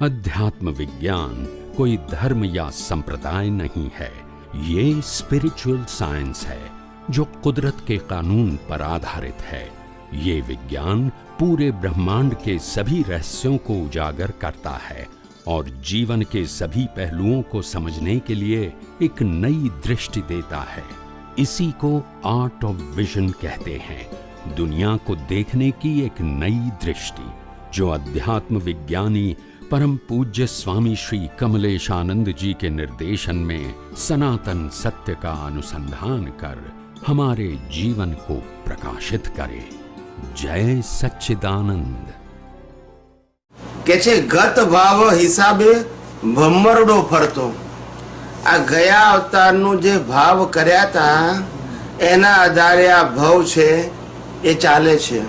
अध्यात्म विज्ञान कोई धर्म या संप्रदाय नहीं है, ये स्पिरिचुअल साइंस है जो कुदरत के कानून पर आधारित है। ये विज्ञान पूरे ब्रह्मांड के सभी रहस्यों को उजागर करता है और जीवन के सभी पहलुओं को समझने के लिए एक नई दृष्टि देता है। इसी को आर्ट ऑफ विजन कहते हैं, दुनिया को देखने की एक नई दृष्टि, जो अध्यात्म विज्ञानी परम पूज्य स्वामी श्री कमलेशानंद जी के निर्देशन में सनातन सत्य का अनुसंधान कर हमारे जीवन को प्रकाशित करे। जय सच्चिदानंद। કે છે ગત ભાવ હિસાબે ભમરડો ફરતો। આ ગયા અવતારનું જે ભાવ કર્યા હતા એના આધારે આ ભાવ છે એ ચાલે છે।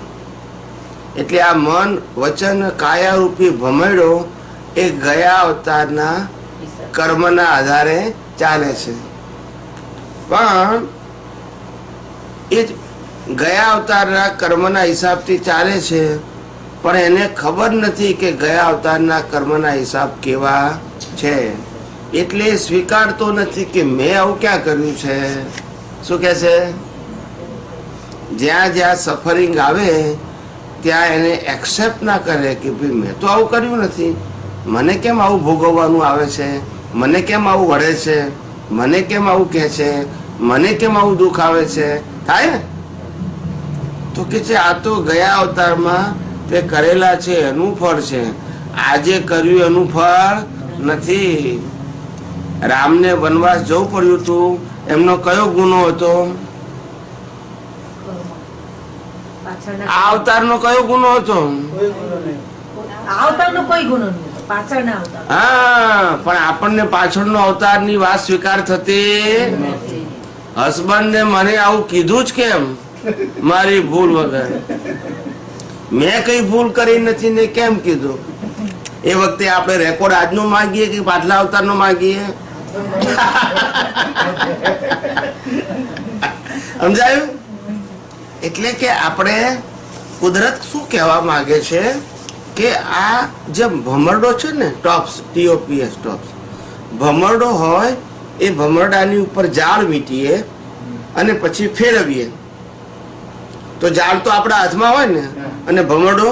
એટલે આ મન વચન કાયારૂપી ભમરડો એ ગયા અવતારના કર્મના આધારે ચાલે છે। પણ એ ગયા અવતારના કર્મના હિસાબથી ચાલે છે, પણ એને ખબર નથી કે ગયા અવતારના કર્મના હિસાબ કેવા છે, એટલે સ્વીકારતો નથી કે મેં આવું ક્યાં કર્યું છે। શું કહે છે? જ્યાં જ્યાં સફરિંગ આવે ત્યાં એને એક્સેપ્ટ ના કરે કે ભાઈ મેં તો આવું કર્યું નથી, મને કેમ આવું ભોગવવાનું આવે છે, મને કેમ આવું વળે છે, મને કેમ આવું કહે છે, મને કેમ આવું દુઃખ આવે છે, થાય ને? તો કે છે આ તો ગયા અવતારમાં તે કરેલા છે એનું ફળ છે, આજે કર્યું એનું ફળ નથી। રામને વનવાસ જવું પડ્યું હતું, એમનો કયો ગુનો હતો? આ અવતારનો કયો ગુનો હતો? અવતારનો કોઈ ગુનો નહીં, પાછળના અવતાર। હા, પણ આપણને પાછળનો અવતારની વાત સ્વીકાર થતી નથી। હસબન્ડ ને મને આવું કીધું જ કેમ? મારી ભૂલ વગર, મેં કઈ ભૂલ કરી નથી ને કેમ કીધું? એ વખતે આપણે રેકોર્ડ આજનો માંગીએ કે પાછલા અવતારનો માંગીએ? સમજાયું? એટલે કે આપણે કુદરત શું કહેવા માંગે છે કે આ જે ભમરડો છે ને, ટોપ્સ, TOPS ટોપ્સ, ભમરડો હોય એ ભમરડાની ઉપર જાળ વીંટીએ અને પછી ફેરવીએ તો જાળ તો આપણા હાથમાં હોય ને, અને ભમરડો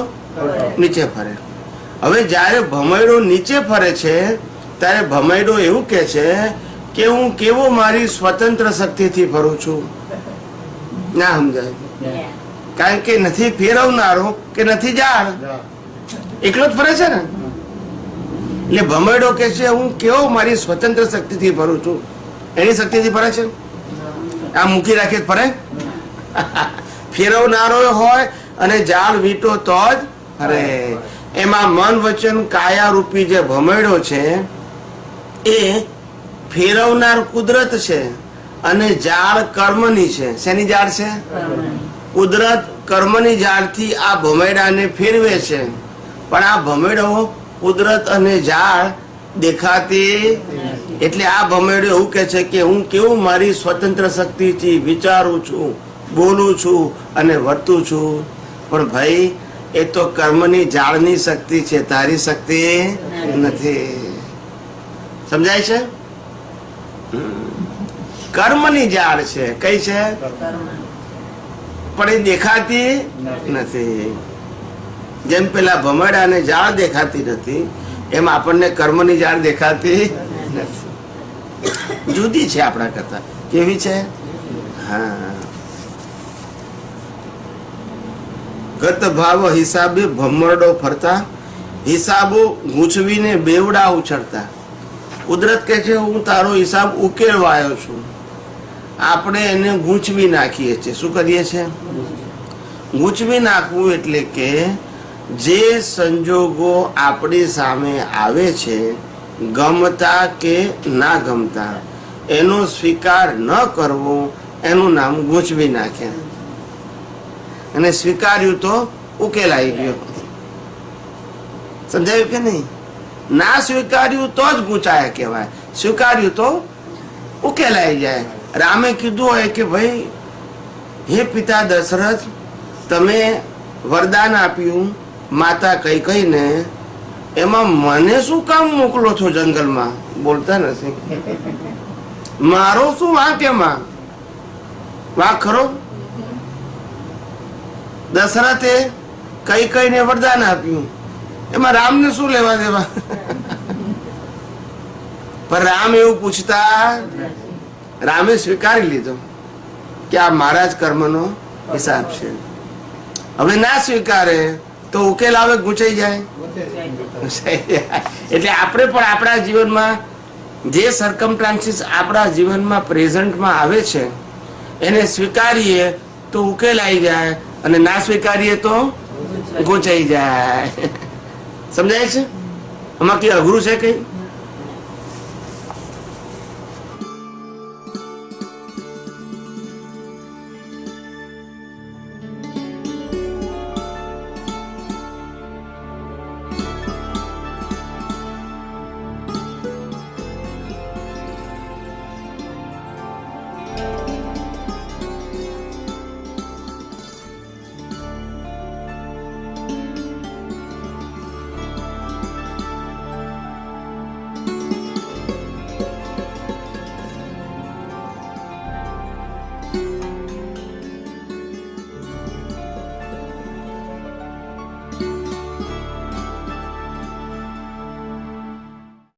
નીચે ફરે। હવે જ્યારે ભમરડો નીચે ફરે છે ત્યારે ભમરડો એવું કહે છે કે હું કેવો મારી સ્વતંત્ર શક્તિથી ફરું છું। ના સમજાય? કારણ કે નથી ફેરવનારો કે નથી જાળ, એકલો જ ફરે છે ને। એટલે ભમરડો કે છે હું કેવો મારી સ્વતંત્ર શક્તિથી ફરું છું। એની શક્તિથી ફરે છે? આ મૂકી રાખે ફરે? ફેરવનારો હોય અને જાળ વીંટો તો જ ફરે। એમાં મન વચન કાયા રૂપી જે ભમરડો છે એ ફેરવનાર કુદરત છે અને જાળ કર્મની છે। શેની જાળ છે? કુદરત કર્મની જાળથી આ ભમરડાને ફેરવે છે, પણ આ ભમરડો કુદરત અને જાળ દેખાતી। એટલે આ ભમરડો એવું કે છે કે હું કેવું મારી સ્વતંત્ર શક્તિથી વિચારું છું, બોલું છું અને વર્તું છું, પણ ભાઈ એ તો કર્મની જાળની શક્તિ છે, તારી શક્તિ નથી। સમજાય છે? કર્મની જાળ છે। કઈ છે? પણ એ દેખાતી નથી। જેમ પેલા ભમરડાને જાળ દેખાતી નથી, એમ આપણને કર્મની જાળ દેખાતી નથી। જુદી છે આપણા કરતા। કેવી છે? હા, ગત ભાવ હિસાબે ભમરડો ફરતા, હિસાબો ગૂંચવીને બેવડા ઉછળતા। કુદરત કહે છે હું તારો હિસાબ ઉકેલવા આવ્યો છું, આપણે એને ગૂંચવી નાખીએ છીએ। શું કરીએ છીએ? ગૂંચવી નાખવું એટલે કે જે સંજોગો આપણી સામે આવે છે, ગમતા કે ના ગમતા, એનો સ્વીકાર ન કરવો, એનું નામ ગૂંચવી નાખે। અને સ્વીકાર્યું તો ઉકેલાઈ ગયો। સમજાયું કે નહીં? ના સ્વીકાર્યું તો જ ગૂંચાયા કહેવાય, સ્વીકાર્યું તો ઉકેલાઈ જાય। રામે કીધું હોય કે ભાઈ હે પિતા દશરથ, તમે વરદાન આપ્યું માતા કૈકેયીને એમાં મને શું કામ મોકલો છો જંગલમાં? બોલતા નથી. મારો શું વાંક એમાં? વાંક ખરો? દશરથે કઈને વરદાન આપ્યું, એમાં રામને શું લેવા દેવા? પણ રામ એવું પૂછતા, રામે સ્વીકારી લીધો કે આ મારા જ કર્મનો હિસાબ છે. હવે ના સ્વીકારે તો ઉકેલ આવે, ગુંચાઈ જાય. એટલે આપણે પણ આપણા જીવનમાં જે સરકમસ્ટાન્સીસ આપણા જીવનમાં પ્રેઝન્ટમાં આવે છે એને સ્વીકારીએ તો ઉકેલ આવી જાય, અને ના સ્વીકારીએ તો ગુંચાઈ જાય. સમજાય છે? આમાં કઈ અઘરું છે કઈ?